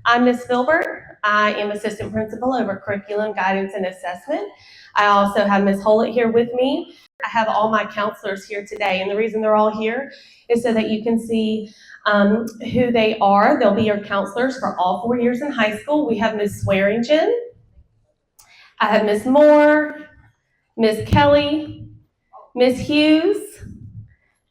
I'm Ms. Filbert. I am Assistant Principal over Curriculum, Guidance, and Assessment. I also have Ms. Hollett here with me. I have all my counselors here today, and the reason they're all here is so that you can see who they are. They'll be your counselors for all 4 years in high school. We have Ms. Swearingen, I have Ms. Moore, Ms. Kelly, Ms. Hughes,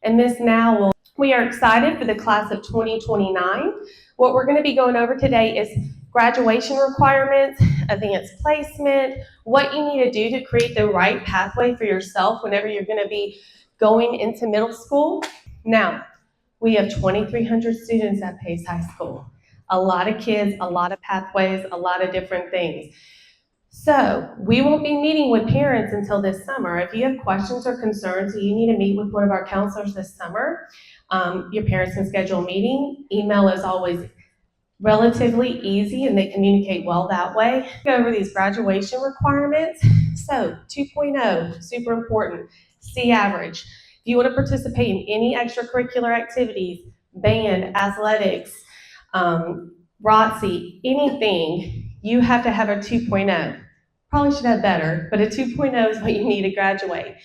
and Ms. Nowell. We are excited for the class of 2029. What we're going to be going over today is graduation requirements, advanced placement, what you need to do to create the right pathway for yourself whenever you're going to be going into middle school. Now, we have 2,300 students at Pace High School. A lot of kids, a lot of pathways, a lot of different things. So we won't be meeting with parents until this summer. If you have questions or concerns, you need to meet with one of our counselors this summer. Your parents can schedule a meeting. Email is always relatively easy and they communicate well that way. Go over these graduation requirements. So 2.0, super important, C average. If you want to participate in any extracurricular activities, band, athletics, ROTC, anything, you have to have a 2.0. Probably should have better, but a 2.0 is what you need to graduate.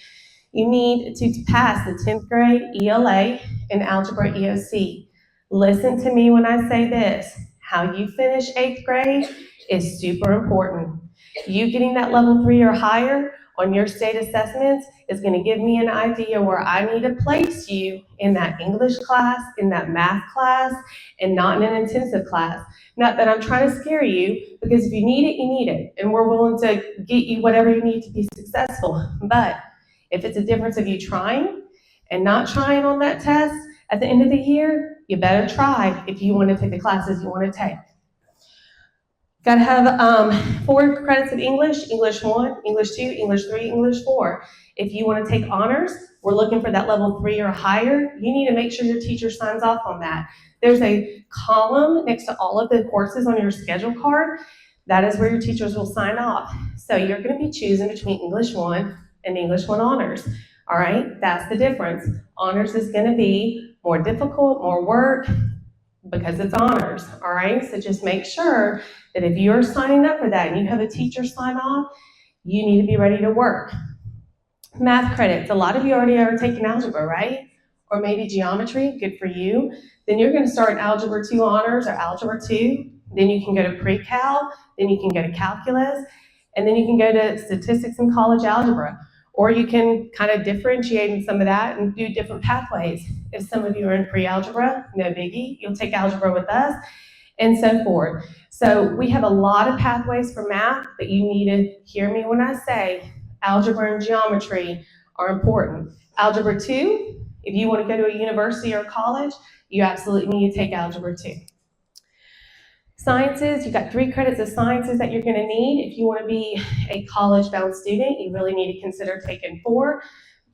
You need to pass the 10th grade ELA and Algebra EOC. Listen to me when I say this. How you finish 8th grade is super important. You getting that level 3 or higher on your state assessments is going to give me an idea where I need to place you in that English class, in that math class, and not in an intensive class. Not that I'm trying to scare you, because if you need it, you need it. And we're willing to get you whatever you need to be successful. But if it's a difference of you trying and not trying on that test at the end of the year, you better try if you want to take the classes you want to take. Got to have 4 credits of English, English 1, English 2, English 3, English 4. If you want to take honors, we're looking for that level 3 or higher. You need to make sure your teacher signs off on that. There's a column next to all of the courses on your schedule card. That is where your teachers will sign off. So you're going to be choosing between English 1 and English 1 honors. All right, that's the difference. Honors is going to be more difficult, more work, because it's honors, all right? So just make sure that if you're signing up for that and you have a teacher sign off, you need to be ready to work. Math credits, a lot of you already are taking algebra, right? Or maybe geometry, good for you. Then you're going to start Algebra 2 honors or Algebra 2. Then you can go to pre-cal, then you can go to calculus, and then you can go to statistics and college algebra. Or you can kind of differentiate in some of that and do different pathways. If some of you are in pre-algebra, no biggie, you'll take algebra with us, and so forth. So we have a lot of pathways for math, but you need to hear me when I say algebra and geometry are important. Algebra 2, if you want to go to a university or college, you absolutely need to take algebra 2. Sciences, you've got 3 credits of sciences that you're going to need. If you want to be a college-bound student, you really need to consider taking 4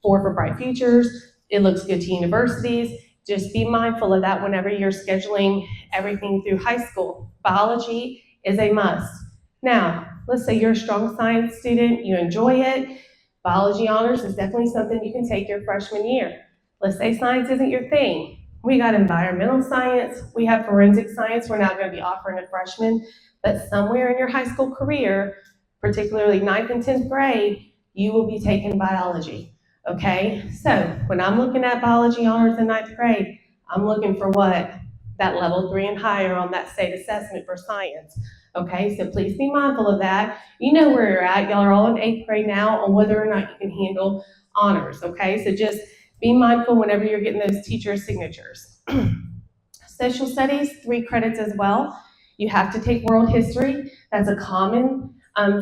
for Bright Futures. It looks good to universities. Just be mindful of that whenever you're scheduling everything through high school. Biology is a must. Now, let's say you're a strong science student, you enjoy it. Biology honors is definitely something you can take your freshman year. Let's say science isn't your thing. We got environmental science, we have forensic science, we're not going to be offering a freshman, but somewhere in your high school career, particularly 9th and 10th grade, you will be taking biology, okay? So when I'm looking at biology honors in 9th grade, I'm looking for what? That level 3 and higher on that state assessment for science, okay? So please be mindful of that. You know where you're at, y'all are all in 8th grade now on whether or not you can handle honors, okay? So just be mindful whenever you're getting those teacher signatures. Social studies, 3 credits as well. You have to take world history. That's a common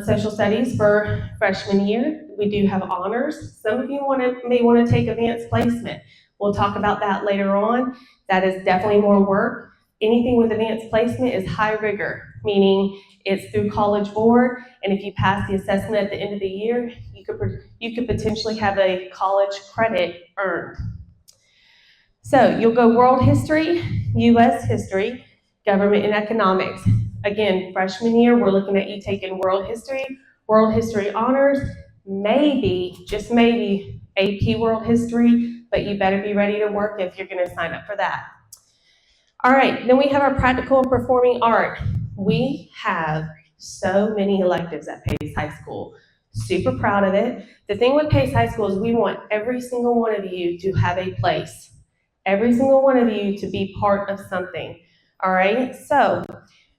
social studies for freshman year. We do have honors. Some of you may want to take advanced placement. We'll talk about that later on. That is definitely more work. Anything with advanced placement is high rigor, meaning it's through College Board, and if you pass the assessment at the end of the year, you could potentially have a college credit earned. So you'll go world history, U.S. history, government and economics. Again, freshman year, we're looking at you taking world history honors, maybe, just maybe, AP world history, but you better be ready to work if you're going to sign up for that. All right, then we have our practical and performing art. We have so many electives at Pace High School. Super proud of it. The thing with Pace High School is we want every single one of you to have a place. Every single one of you to be part of something. All right? So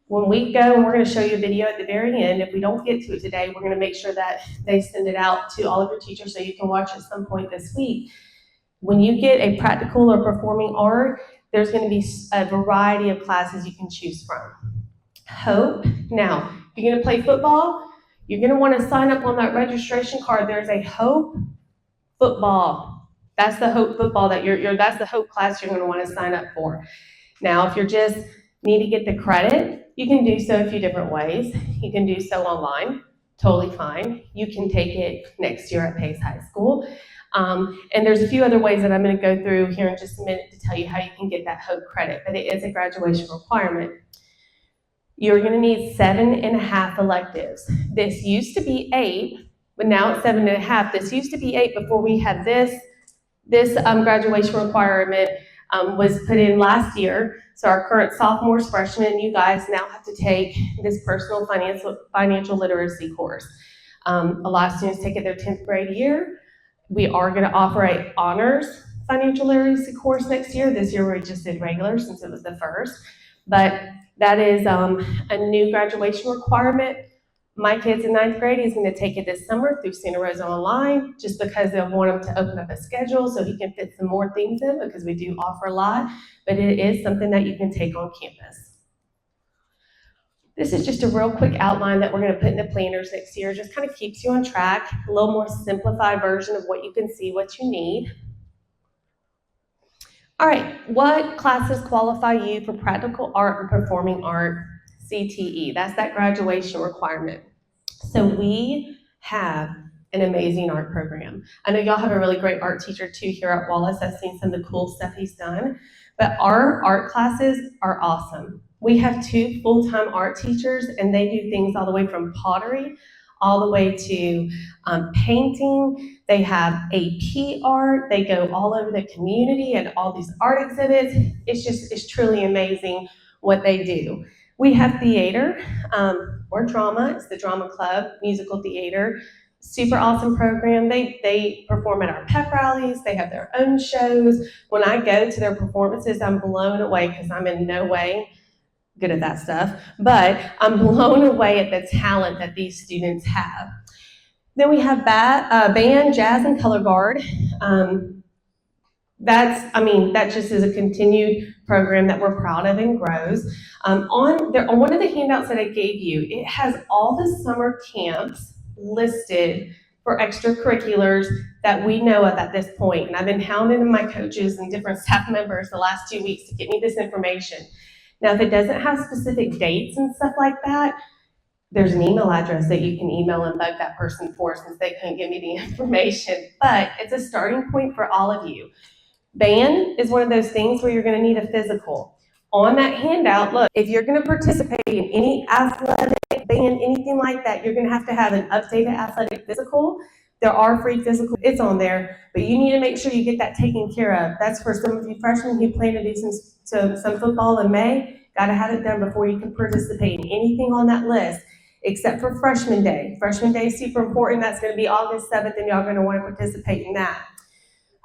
when we go, and we're going to show you a video at the very end. If we don't get to it today, we're going to make sure that they send it out to all of your teachers so you can watch at some point this week. When you get a practical or performing art, there's going to be a variety of classes you can choose from. Hope. Now, if you're going to play football, you're going to want to sign up on that registration card. There's a Hope football. That's the Hope football that's the Hope class you're going to want to sign up for. Now, if you're just need to get the credit, you can do so a few different ways. You can do so online, totally fine. You can take it next year at Pace High School. And there's a few other ways that I'm going to go through here in just a minute to tell you how you can get that Hope credit, but it is a graduation requirement. You're going to need 7.5 electives. This used to be 8, but now it's 7.5. This used to be 8 before we had this graduation requirement was put in last year. So our current sophomores, freshmen, you guys now have to take this personal financial literacy course. A lot of students take it their 10th grade year. We are going to offer an honors financial literacy course next year. This year we just did regular since it was the first. But that is a new graduation requirement. My kid's in 9th grade. He's going to take it this summer through Santa Rosa Online just because they want him to open up a schedule so he can fit some more things in because we do offer a lot, but it is something that you can take on campus. This is just a real quick outline that we're going to put in the planners next year. Just kind of keeps you on track, a little more simplified version of what you can see, what you need. All right, what classes qualify you for practical art and performing art CTE? That's that graduation requirement. So we have an amazing art program. I know y'all have a really great art teacher too here at Wallace. I've seen some of the cool stuff he's done, but our art classes are awesome. We have 2 full-time art teachers and they do things all the way from pottery all the way to painting. They have AP art. They go all over the community and all these art exhibits. It's truly amazing what they do. We have theater or drama. It's the drama club, musical theater. Super awesome program. They perform at our pep rallies. They have their own shows. When I go to their performances, I'm blown away because I'm in no way good at that stuff, but I'm blown away at the talent that these students have. Then we have band, jazz, and color guard. That just is a continued program that we're proud of and grows. On one of the handouts that I gave you, it has all the summer camps listed for extracurriculars that we know of at this point. And I've been hounding my coaches and different staff members the last 2 weeks to get me this information. Now, if it doesn't have specific dates and stuff like that, there's an email address that you can email and bug that person for since they couldn't give me the information. But it's a starting point for all of you. Band is one of those things where you're going to need a physical. On that handout, look, if you're going to participate in any athletic, band, anything like that, you're going to have an updated athletic physical. There are free physicals, it's on there, but you need to make sure you get that taken care of. That's for some of you freshmen who plan to do some football in May. Got to have it done before you can participate in anything on that list, except for Freshman Day. Freshman Day is super important. That's going to be August 7th, and y'all are going to want to participate in that.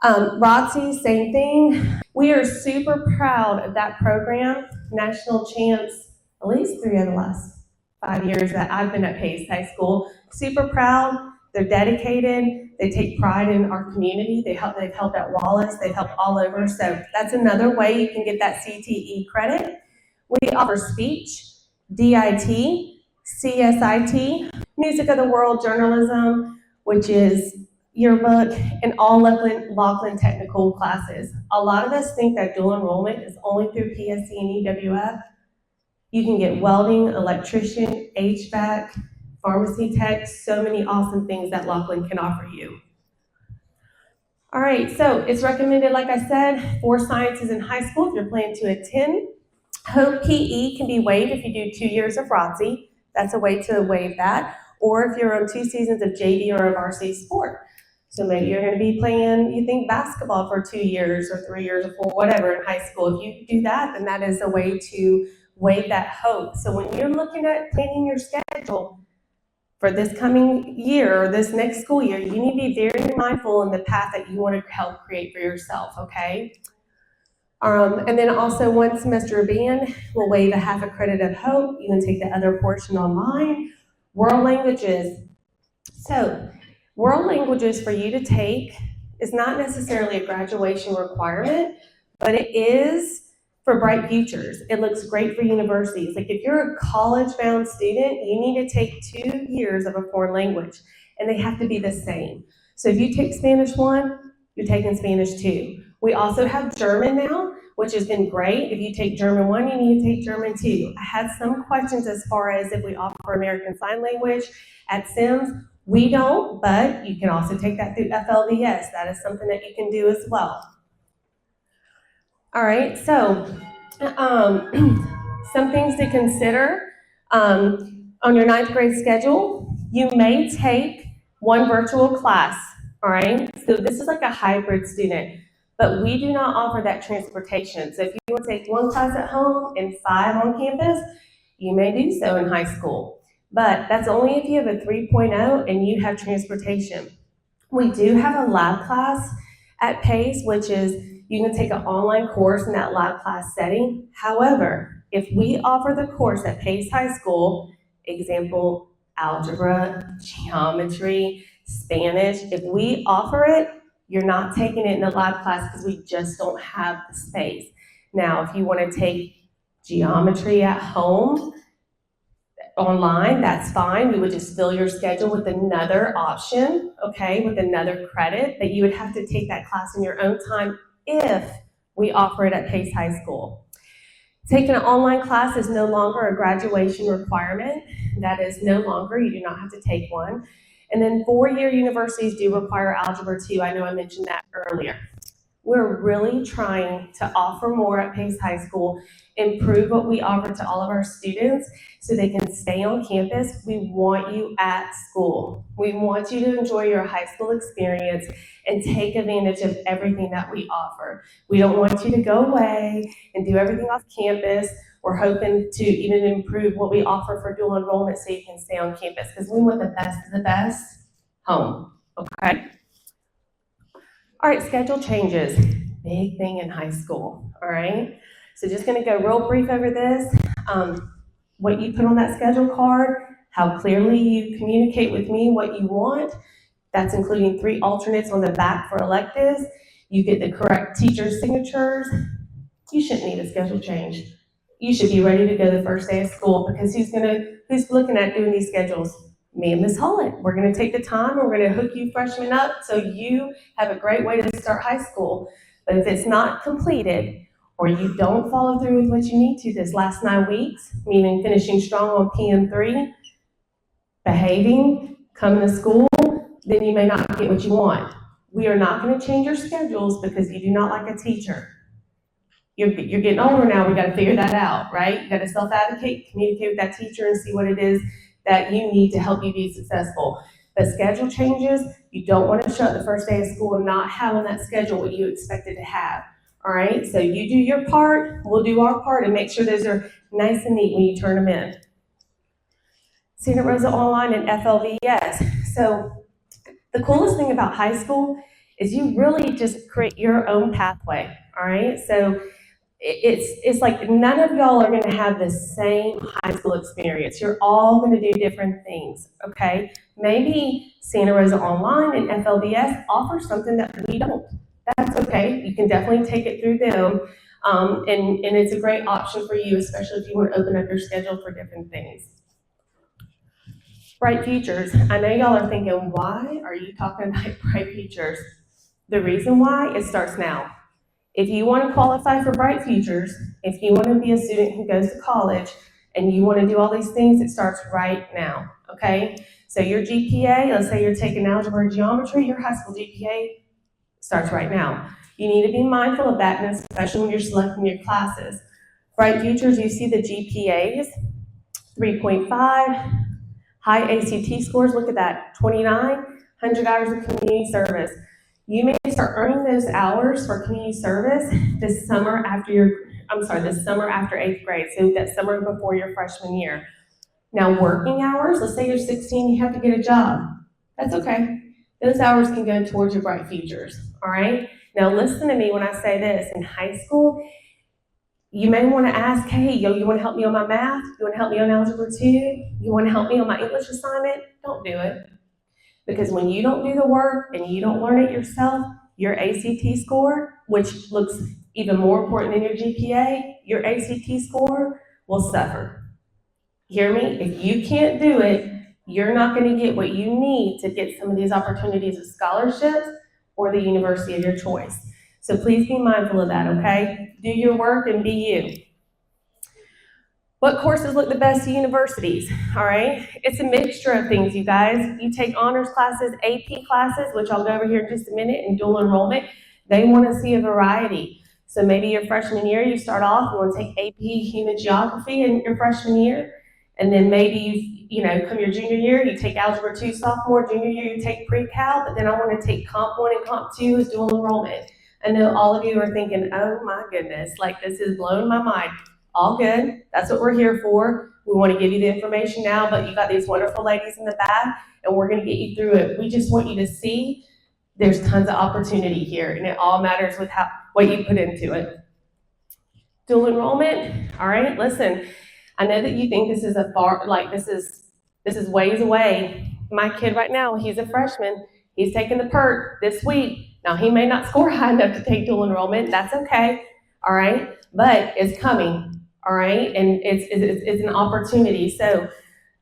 ROTC, same thing. We are super proud of that program. National champs, at least 3 of the last 5 years that I've been at Pace High School. Super proud. They're dedicated. They take pride in our community. They've helped at Wallace. They've helped all over. So that's another way you can get that CTE credit. We offer speech, DIT, CSIT, music of the world, journalism, which is yearbook, and all Laughlin technical classes. A lot of us think that dual enrollment is only through PSC and EWF. You can get welding, electrician, HVAC, pharmacy tech, so many awesome things that Laughlin can offer you. All right, so it's recommended, like I said, for sciences in high school if you're planning to attend. Hope PE can be waived if you do 2 years of ROTC. That's a way to waive that. Or if you're on 2 seasons of JV or a varsity sport. So maybe you're going to be playing, you think, basketball for 2 years or 3 years or 4, whatever in high school. If you do that, then that is a way to waive that hope. So when you're looking at planning your schedule for this coming year or this next school year, you need to be very mindful in the path that you want to help create for yourself, okay? And then also 1 semester band will waive a half a credit of hope. You can take the other portion online. World languages. So world languages for you to take is not necessarily a graduation requirement, but it is for bright futures. It looks great for universities. Like if you're a college-bound student, you need to take 2 years of a foreign language, and they have to be the same. So if you take Spanish 1, you're taking Spanish 2. We also have German now, which has been great. If you take German 1, you need to take German 2. I had some questions as far as if we offer American Sign Language at Sims. We don't, but you can also take that through FLVS. That is something that you can do as well. All right, so some things to consider. On your 9th grade schedule, you may take 1 virtual class, all right? So this is like a hybrid student, but we do not offer that transportation. So if you want to take 1 class at home and 5 on campus, you may do so in high school. But that's only if you have a 3.0 and you have transportation. We do have a lab class at PACE, which is you can take an online course in that lab class setting. However, if we offer the course at PACE High School, example, algebra, geometry, Spanish, if we offer it, you're not taking it in the lab class because we just don't have the space. Now, if you want to take geometry at home, online, that's fine. We would just fill your schedule with another option, okay, with another credit, but you would have to take that class in your own time if we offer it at PACE High School. Taking an online class is no longer a graduation requirement. That is no longer, you do not have to take one. And then 4-year universities do require Algebra 2. I know I mentioned that earlier. We're really trying to offer more at PACE High School, improve what we offer to all of our students so they can stay on campus. We want you at school. We want you to enjoy your high school experience and take advantage of everything that we offer. We don't want you to go away and do everything off campus. We're hoping to even improve what we offer for dual enrollment so you can stay on campus because we want the best of the best home, okay? All right, schedule changes. Big thing in high school, all right? So just gonna go real brief over this. What you put on that schedule card, how clearly you communicate with me what you want. That's including 3 alternates on the back for electives. You get the correct teacher's signatures. You shouldn't need a schedule change. You should be ready to go the first day of school because who's looking at doing these schedules? Me and Ms. Holland. We're gonna take the time, we're gonna hook you freshmen up so you have a great way to start high school. But if it's not completed, or you don't follow through with what you need to this last 9 weeks, meaning finishing strong on PM3, behaving, coming to school, then you may not get what you want. We are not gonna change your schedules because you do not like a teacher. You're getting older now, we gotta figure that out, right? You gotta self-advocate, communicate with that teacher and see what it is that you need to help you be successful. But schedule changes, you don't want to show up the first day of school and not have on that schedule what you expected to have. All right, so you do your part, we'll do our part, and make sure those are nice and neat when you turn them in. Santa Rosa Online and FLVS. So the coolest thing about high school is you really just create your own pathway. All right, so it's like none of y'all are going to have the same high school experience. You're all going to do different things, okay? Maybe Santa Rosa Online and FLBS offer something that we don't. That's okay. You can definitely take it through them, and it's a great option for you, especially if you want to open up your schedule for different things. Bright Futures. I know y'all are thinking, why are you talking about Bright Futures? The reason why, it starts now. If you want to qualify for Bright Futures, if you want to be a student who goes to college and you want to do all these things, it starts right now, okay? So your GPA, let's say you're taking algebra or geometry, your high school GPA starts right now. You need to be mindful of that, and especially when you're selecting your classes. Bright Futures, you see the GPAs, 3.5, high ACT scores, look at that, 29, 100 hours of community service. You may start earning those hours for community service this summer after the summer after 8th grade, so that summer before your freshman year. Now, working hours, let's say you're 16, you have to get a job. That's okay. Those hours can go towards your bright futures, all right? Now, listen to me when I say this. In high school, you may want to ask, hey, you want to help me on my math? You want to help me on Algebra 2? You want to help me on my English assignment? Don't do it. Because when you don't do the work and you don't learn it yourself, your ACT score, which looks even more important than your GPA, your ACT score will suffer. Hear me? If you can't do it, you're not going to get what you need to get some of these opportunities of scholarships or the university of your choice. So please be mindful of that, okay? Do your work and be you. What courses look the best at universities? All right, it's a mixture of things, you guys. You take honors classes, AP classes, which I'll go over here in just a minute, and dual enrollment. They want to see a variety. So maybe your freshman year, you start off, you want to take AP Human Geography in your freshman year, and then maybe come your junior year, you take Algebra 2 sophomore, junior year, you take Pre-Cal, but then I want to take Comp 1 and Comp 2 as dual enrollment. I know all of you are thinking, oh my goodness, like this is blowing my mind. All good. That's what we're here for. We want to give you the information now, but you got these wonderful ladies in the back, and we're going to get you through it. We just want you to see there's tons of opportunity here, and it all matters with what you put into it. Dual enrollment. All right, listen. I know that you think this is this is ways away. My kid right now, he's a freshman. He's taking the PERT this week. Now he may not score high enough to take dual enrollment. That's okay. All right, but it's coming. All right, and it's an opportunity. So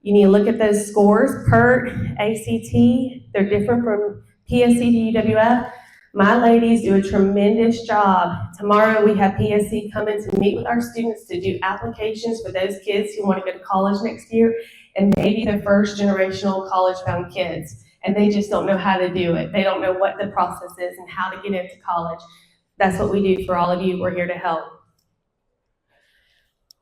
you need to look at those scores, PERT, ACT. They're different from PSC to UWF. My ladies do a tremendous job. Tomorrow we have PSC coming to meet with our students to do applications for those kids who want to go to college next year, and maybe the first generational college-bound kids, and they just don't know how to do it. They don't know what the process is and how to get into college. That's what we do for all of you. We're here to help.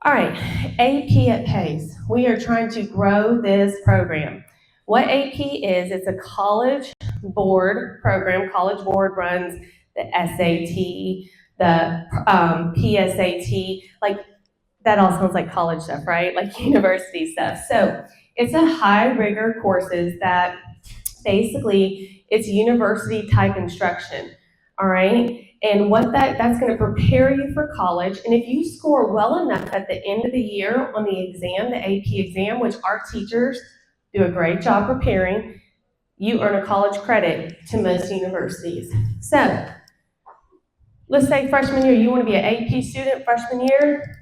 All right, AP at Pace. We are trying to grow this program. What AP is, it's a college board program. College board runs the SAT, the PSAT, like that all sounds like college stuff, right? Like university stuff. So it's a high rigor courses that basically it's university type instruction, all right? And what that's going to prepare you for college. And if you score well enough at the end of the year on the exam, the AP exam, which our teachers do a great job preparing, you earn a college credit to most universities. So let's say freshman year, you want to be an AP student freshman year,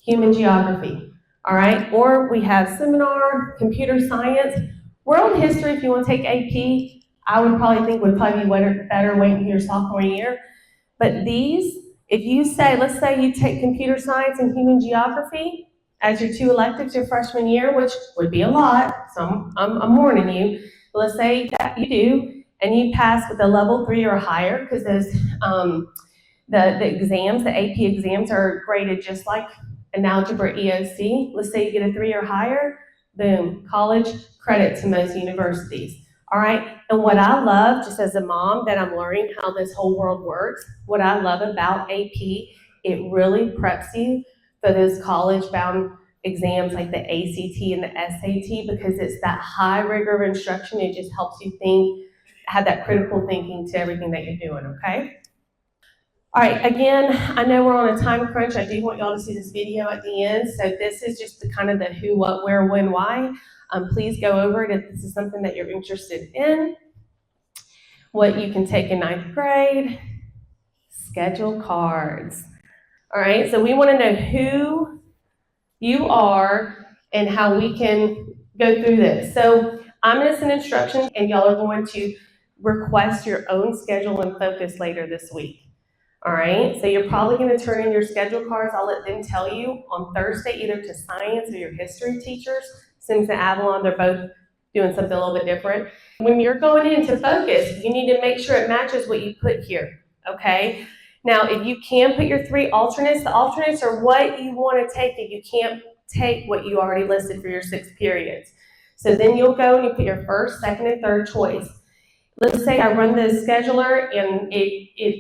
human geography, all right? Or we have seminar, computer science, world history. If you want to take AP, I would probably think would probably be better waiting your sophomore year. But these, if you say, let's say you take computer science and human geography as your two electives your freshman year, which would be a lot, so I'm warning you. But let's say that you do, and you pass with a level 3 or higher, because those the exams, the AP exams are graded just like an algebra EOC. Let's say you get a 3 or higher, boom, college credit to most universities. All right, and what I love, just as a mom, that I'm learning how this whole world works, what I love about AP, it really preps you for those college-bound exams like the ACT and the SAT, because it's that high rigor of instruction. It just helps you think, have that critical thinking to everything that you're doing, okay? All right, again, I know we're on a time crunch. I do want y'all to see this video at the end. So this is just the kind of the who, what, where, when, why. Please go over it if this is something that you're interested in. What you can take in 9th grade, schedule cards. All right, so we want to know who you are and how we can go through this. So I'm going to send instructions, and y'all are going to request your own schedule and focus later this week. All right, so you're probably going to turn in your schedule cards. I'll let them tell you on Thursday, either to science or your history teachers. Sims and Avalon, they're both doing something a little bit different. When you're going into focus, you need to make sure it matches what you put here, okay? Now, if you can put your 3 alternates, the alternates are what you want to take if you can't take what you already listed for your 6 periods. So then you'll go and you put your first, second, and third choice. Let's say I run the scheduler and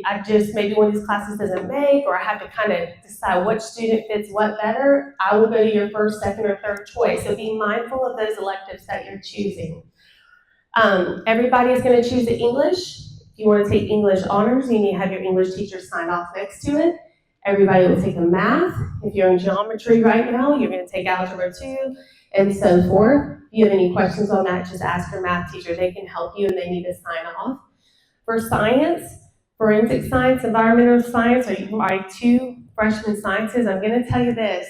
I just, maybe one of these classes doesn't make, or I have to kind of decide which student fits what better, I will go to your first, second, or third choice. So be mindful of those electives that you're choosing. Everybody is going to choose the English. If you want to take English honors, you need to have your English teacher sign off next to it. Everybody will take a math. If you're in geometry right now, you're going to take algebra 2, and so forth. If you have any questions on that, just ask your math teacher. They can help you and they need to sign off. For science, forensic science, environmental science, are my 2 freshman sciences. I'm going to tell you this.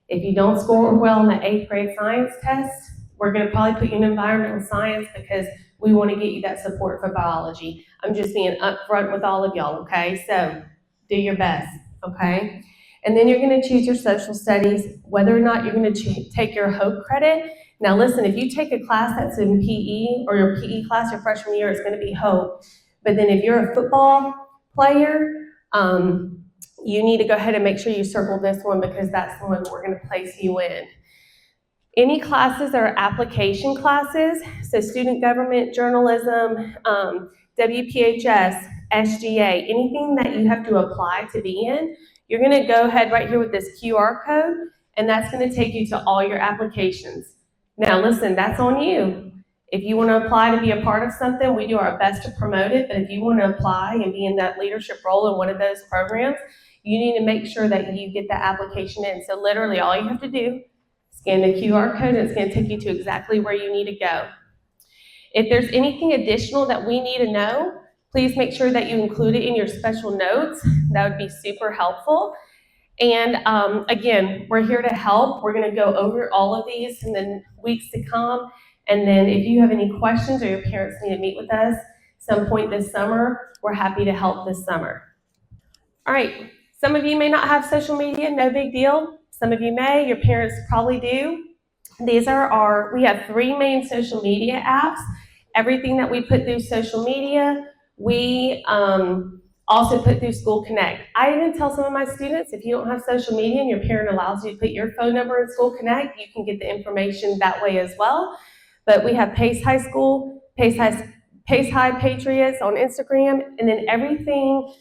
If you don't score well on the 8th grade science test, we're going to probably put you in environmental science because we want to get you that support for biology. I'm just being upfront with all of y'all, okay? So do your best, okay? And then you're going to choose your social studies, whether or not you're going to take your HOPE credit. Now listen, if you take a class that's in PE, or your PE class your freshman year, it's going to be HOPE. But then if you're a football player, you need to go ahead and make sure you circle this one because that's the one we're going to place you in. Any classes that are application classes, so student government, journalism, WPHS, SGA, anything that you have to apply to be in, you're going to go ahead right here with this QR code, and that's going to take you to all your applications. Now listen, that's on you. If you want to apply to be a part of something, we do our best to promote it, but if you want to apply and be in that leadership role in one of those programs, you need to make sure that you get the application in. So literally all you have to do, scan the QR code, and it's going to take you to exactly where you need to go. If there's anything additional that we need to know, please make sure that you include it in your special notes. That would be super helpful. And again, we're here to help. We're going to go over all of these in the weeks to come. And then if you have any questions or your parents need to meet with us some point this summer, we're happy to help this summer. All right, some of you may not have social media, no big deal. Some of you may, your parents probably do. These are we have 3 main social media apps. Everything that we put through social media, we also put through School Connect. I even tell some of my students, if you don't have social media and your parent allows you to put your phone number in School Connect, you can get the information that way as well. But we have Pace High School, Pace High Patriots on Instagram, and then everything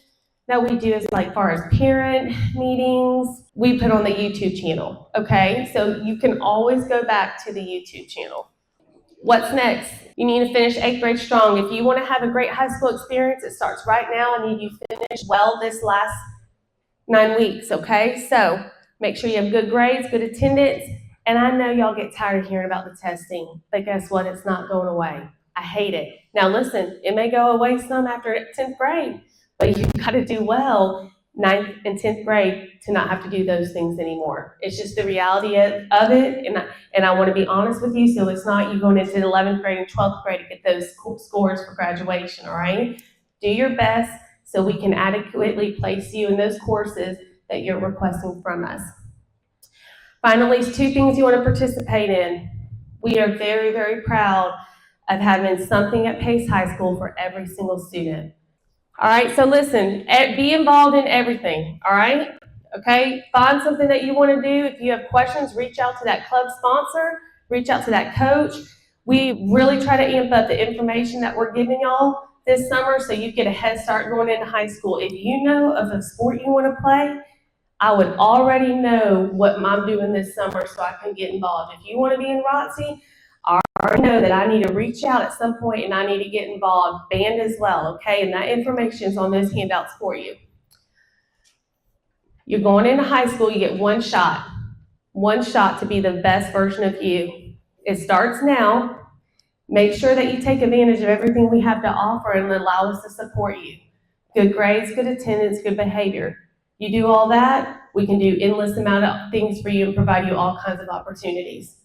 that we do is like far as parent meetings, we put on the YouTube channel, okay? So you can always go back to the YouTube channel. What's next? You need to finish 8th grade strong. If you want to have a great high school experience, it starts right now. I need you to finish well this last 9 weeks, okay? So make sure you have good grades, good attendance, and I know y'all get tired of hearing about the testing, but guess what? It's not going away. I hate it. Now listen, it may go away some after 10th grade, but you've got to do well 9th and 10th grade to not have to do those things anymore. It's just the reality of it, and I want to be honest with you, so it's not you going into 11th grade and 12th grade to get those scores for graduation, all right? Do your best so we can adequately place you in those courses that you're requesting from us. Finally, 2 things you want to participate in. We are very, very proud of having something at Pace High School for every single student. All right, so listen, be involved in everything, all right? Okay, find something that you want to do. If you have questions, reach out to that club sponsor, reach out to that coach. We really try to amp up the information that we're giving y'all this summer so you get a head start going into high school. If you know of a sport you want to play, I would already know what I'm doing this summer so I can get involved. If you want to be in ROTC, I already know that I need to reach out at some point and I need to get involved. Band as well, okay? And that information is on those handouts for you. You're going into high school, you get one shot to be the best version of you. It starts now. Make sure that you take advantage of everything we have to offer and allow us to support you. Good grades, good attendance, good behavior. You do all that, we can do endless amount of things for you and provide you all kinds of opportunities.